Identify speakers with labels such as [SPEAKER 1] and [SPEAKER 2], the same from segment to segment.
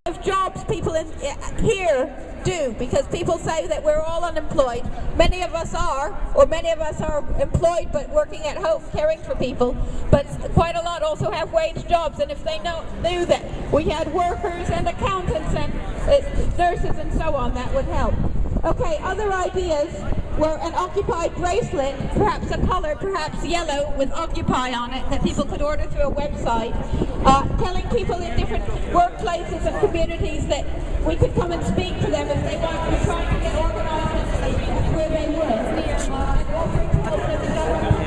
[SPEAKER 1] of jobs people here do, because people say that we're all unemployed. Many of us are, or many of us are employed but working at home caring for people, but quite a lot also have wage jobs, and if they knew that we had workers and accountants and nurses and so on, that would help. Okay, other ideas were an Occupy bracelet, perhaps a color, perhaps yellow with Occupy on it, that people could order through a website, telling people in different workplaces and communities that we could come and speak to them if they want. We're trying to get organized where they would. Offering help that the government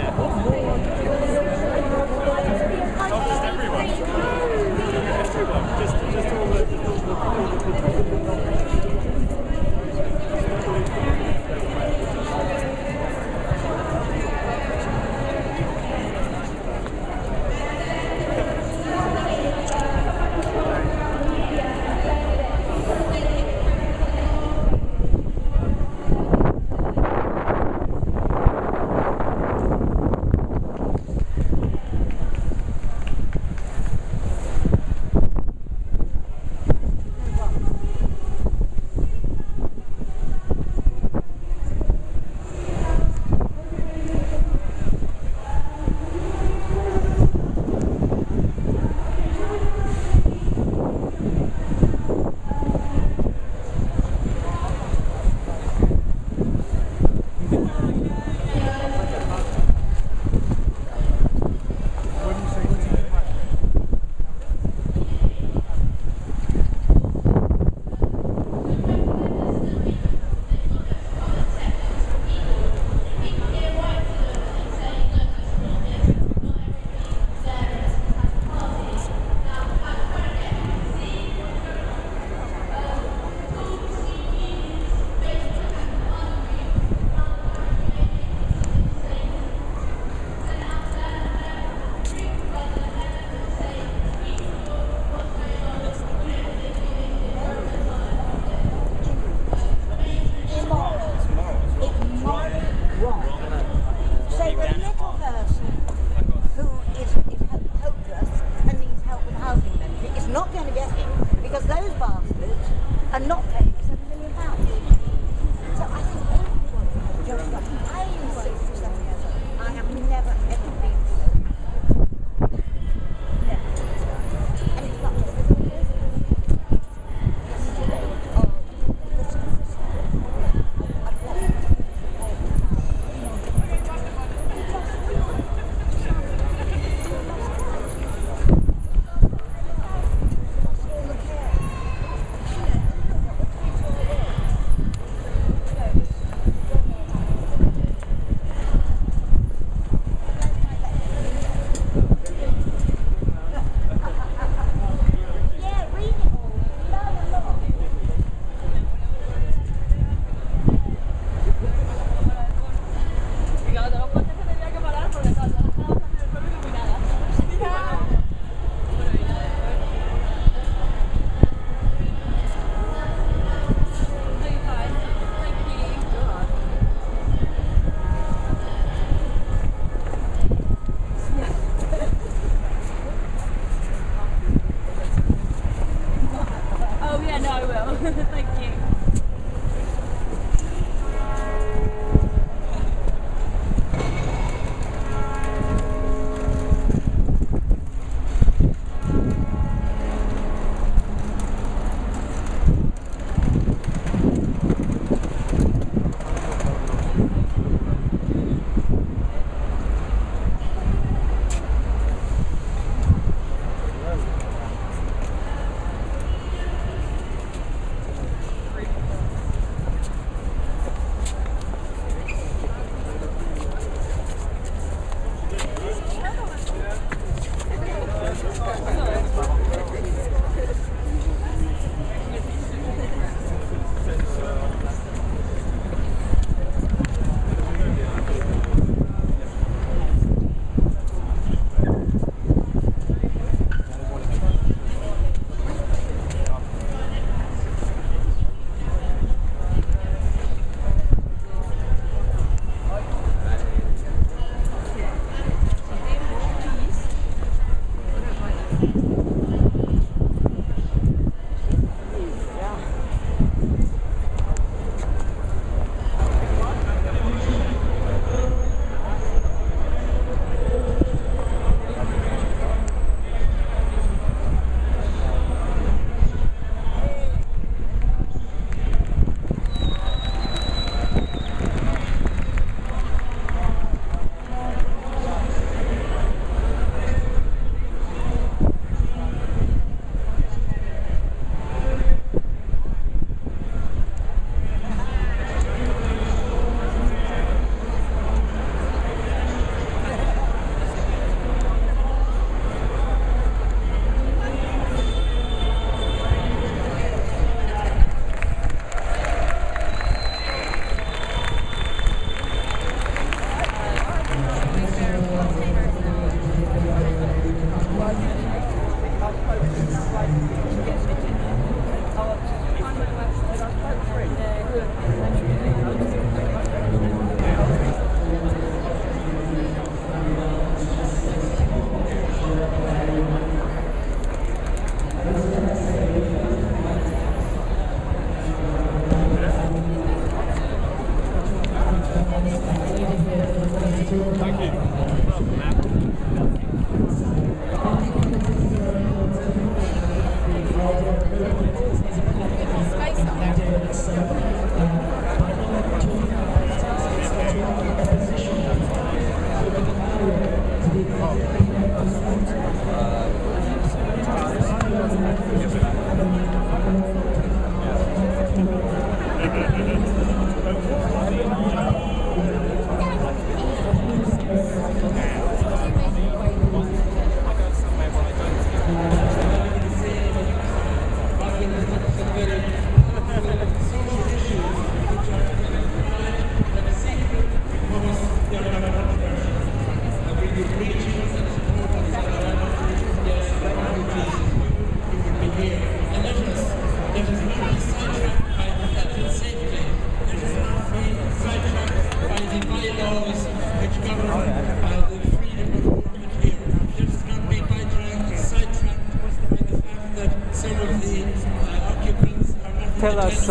[SPEAKER 2] tell us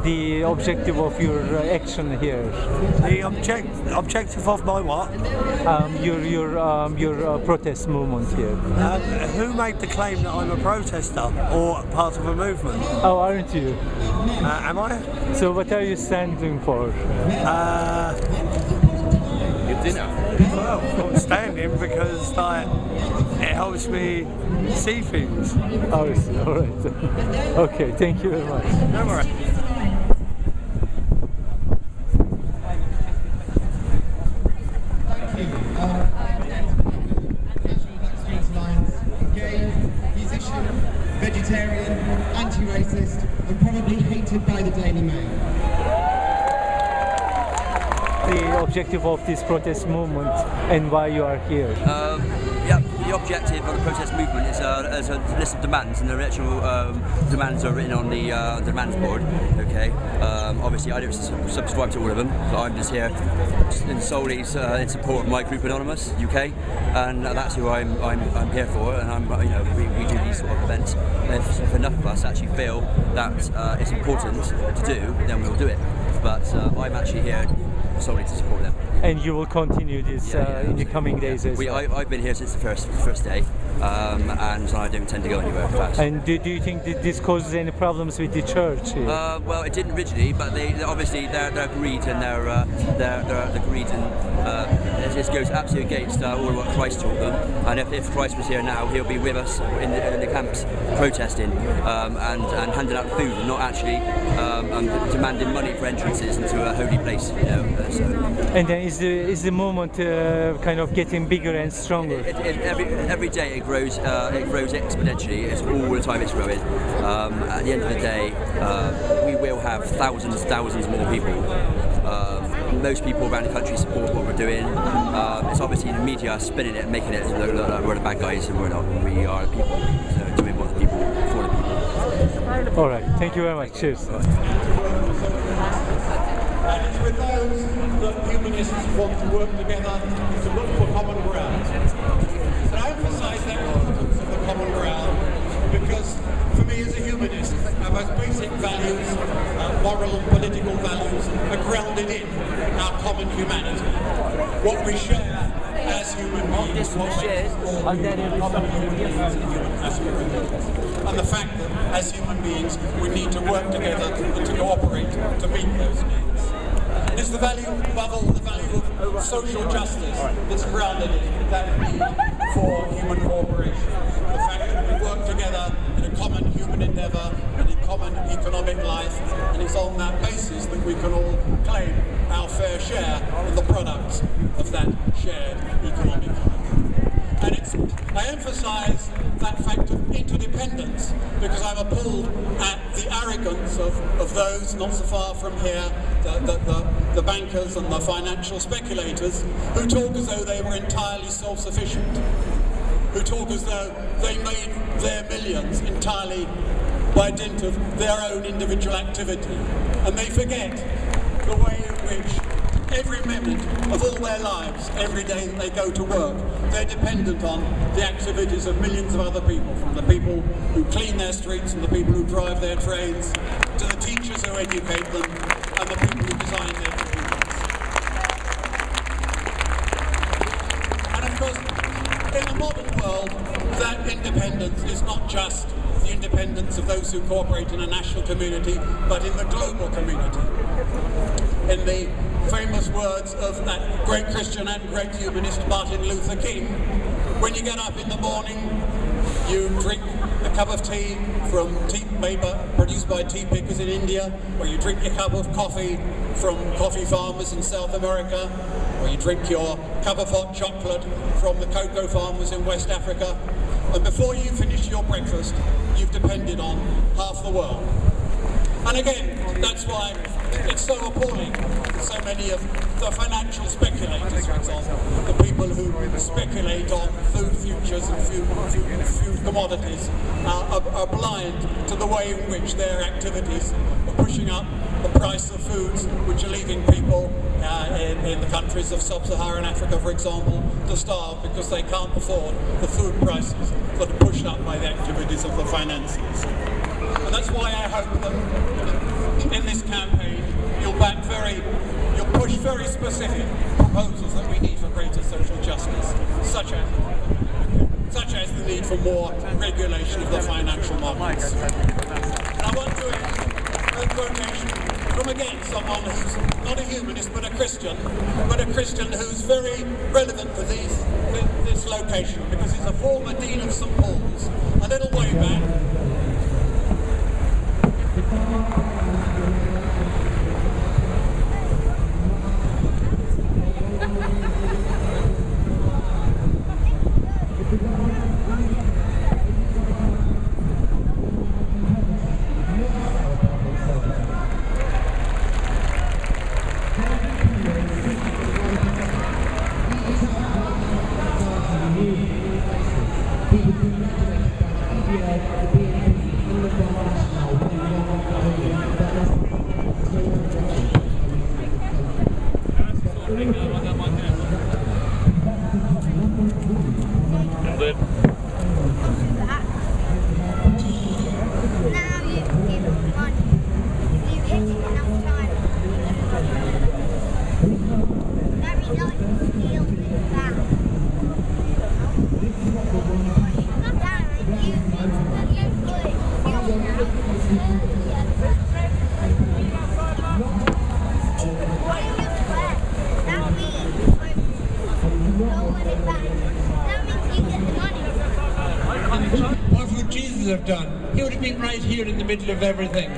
[SPEAKER 2] the objective of your action here?
[SPEAKER 3] The objective of my what?
[SPEAKER 2] Your protest movement here.
[SPEAKER 3] Who made the claim that I'm a protester or part of a movement?
[SPEAKER 2] Oh, aren't you?
[SPEAKER 3] Am I?
[SPEAKER 2] So what are you standing for?
[SPEAKER 4] Your dinner.
[SPEAKER 3] Well, I'm standing because it helps me see things.
[SPEAKER 2] Oh, all right. Okay, thank you very much.
[SPEAKER 3] No worries.
[SPEAKER 5] Gay, musician, vegetarian, anti-racist, and probably hated by the Daily Mail.
[SPEAKER 2] The objective of this protest movement and why you are here.
[SPEAKER 4] The objective of the protest movement is a list of demands, and the actual demands are written on the demands board. Okay. Obviously, I don't subscribe to all of them, but I'm just here solely in support of my group, Anonymous UK, and that's who I'm here for. And we do these sort of events. And if enough of us actually feel that it's important to do, then we'll do it. But I'm actually here solely to support them.
[SPEAKER 2] And you will continue this in the coming days as well?
[SPEAKER 4] I've been here since the first day, and I don't intend to go anywhere fast.
[SPEAKER 2] And do you think that this causes any problems with the church here?
[SPEAKER 4] Well, it didn't originally, but obviously their greed and their greed and it just goes absolutely against all what Christ taught them. And if Christ was here now, he'll be with us in the camps protesting and handing out food, and not actually demanding money for entrances into a holy place.
[SPEAKER 2] And then is the movement kind of getting bigger and stronger?
[SPEAKER 4] Every day it grows exponentially. It's all the time it's growing. At the end of the day, we will have thousands more people. Most people around the country support what we're doing. It's obviously the media spinning it, making it look like we're the bad guys, and we're not. We are the people, so doing what the people for the people.
[SPEAKER 2] All right, thank you very much. Cheers.
[SPEAKER 6] And it's with those that humanists want to work together to look for common ground. And I emphasise the importance of the common ground because, for me as a humanist, our most basic values, moral and political values, are grounded in our common humanity. What we share as human beings, what makes us all common human beings and human aspirations. And the fact that, as human beings, we need to work together and to cooperate to meet those needs. It is the value, above all, the value of social justice that's grounded in that need for human cooperation. The fact that we work together in a common human endeavour and in common economic life, and it's on that basis that we can all claim our fair share of the products of that shared economic life. And I emphasise that fact of interdependence because I'm appalled at the arrogance of those not so far from here, the bankers and the financial speculators, who talk as though they were entirely self-sufficient, who talk as though they made their millions entirely by dint of their own individual activity. And they forget the way in which every minute of all their lives, every day that they go to work, they're dependent on the activities of millions of other people, from the people who clean their streets and the people who drive their trains, to the teachers who educate them, and the people who design their computers. And of course, in the modern world, that independence is not just the independence of those who cooperate in a national community, but in the global community. In the famous words of that great Christian and great humanist Martin Luther King, when you get up in the morning, you drink a cup of tea from tea paper produced by tea pickers in India, or you drink your cup of coffee from coffee farmers in South America, or you drink your cup of hot chocolate from the cocoa farmers in West Africa, and before you finish your breakfast, you've depended on half the world. And again, that's why it's so appalling that so many of the financial speculators, for example, the people who speculate on food futures and food commodities, are blind to the way in which their activities are pushing up the price of foods, which are leaving people in the countries of sub-Saharan Africa, for example, to starve because they can't afford the food prices that are pushed up by the activities of the financiers. And that's why I hope that in this campaign you'll push very specific proposals that we need for greater social justice, such as the need for more regulation of the financial markets. And I want to end with a quotation from, again, someone who's not a humanist but a Christian who's very relevant for this location, because he's a former Dean of St. Paul's. A little way back, what would Jesus have done? He would have been right here in the middle of everything.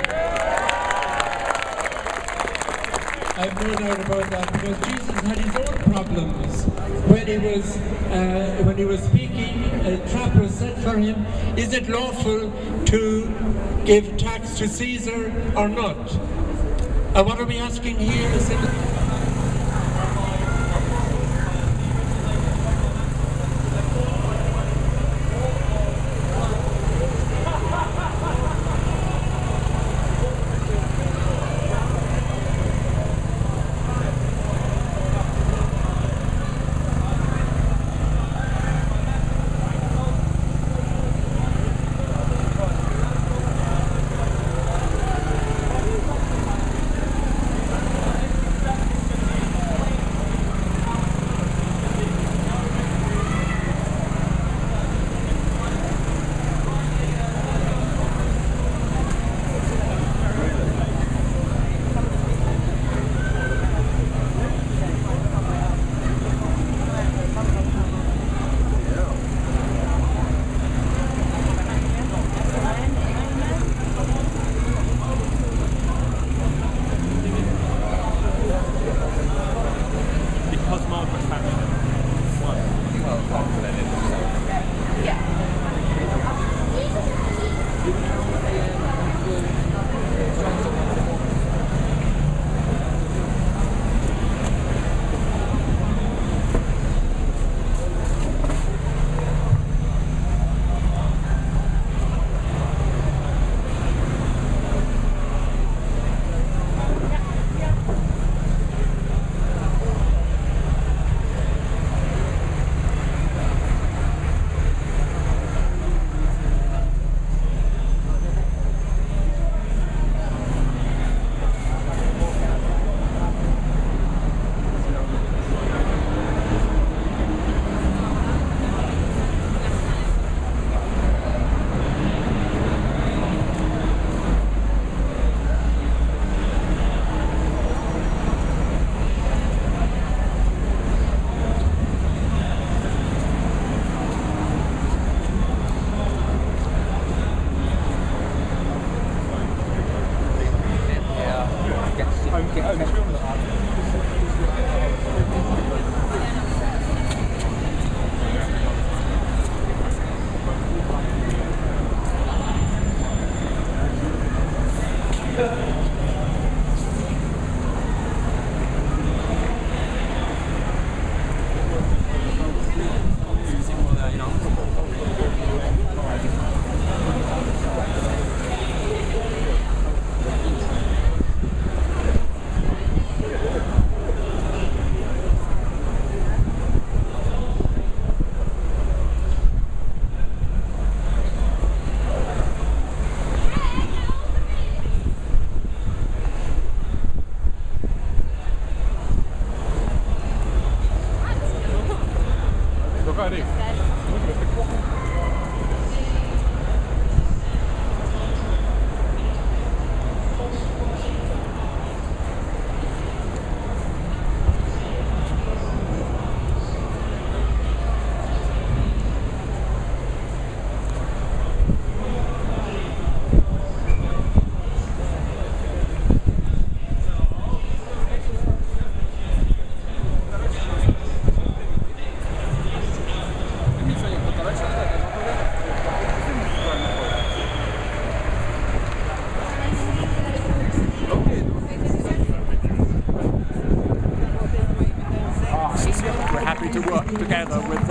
[SPEAKER 6] I have no doubt about that, because Jesus had his own problems. When he was speaking, a trap was set for him. Is it lawful to give tax to Caesar or not? And what are we asking here is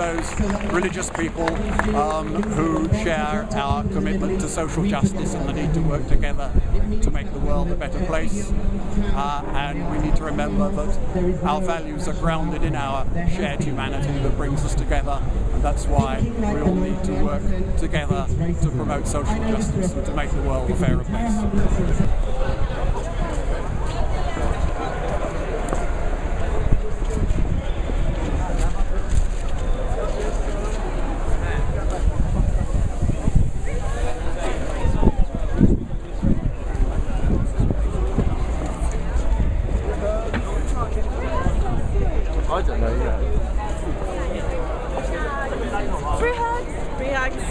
[SPEAKER 6] those religious people who share our commitment to social justice and the need to work together to make the world a better place. And we need to remember that our values are grounded in our shared humanity that brings us together, and that's why we all need to work together to promote social justice and to make the world a fairer place.
[SPEAKER 7] I don't know, yeah.
[SPEAKER 8] Free hugs. Free hugs.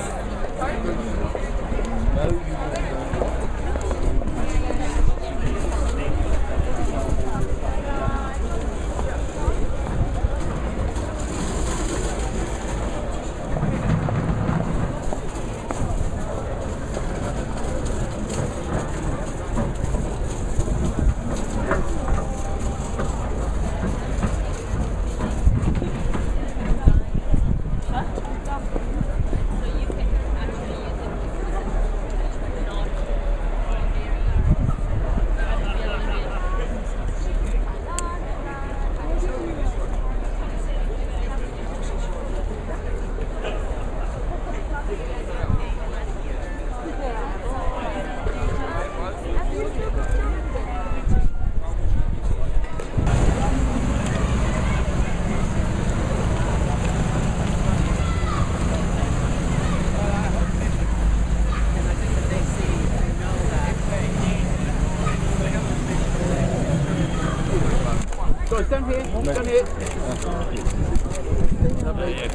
[SPEAKER 7] Guys, down here, down here.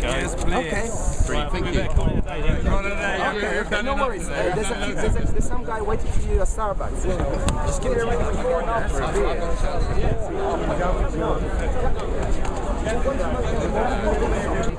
[SPEAKER 3] Yes, please.
[SPEAKER 7] Okay. Thank you. Okay, no worries. There's some guy waiting for you at Starbucks. Just give me a ring when you go out for a beer.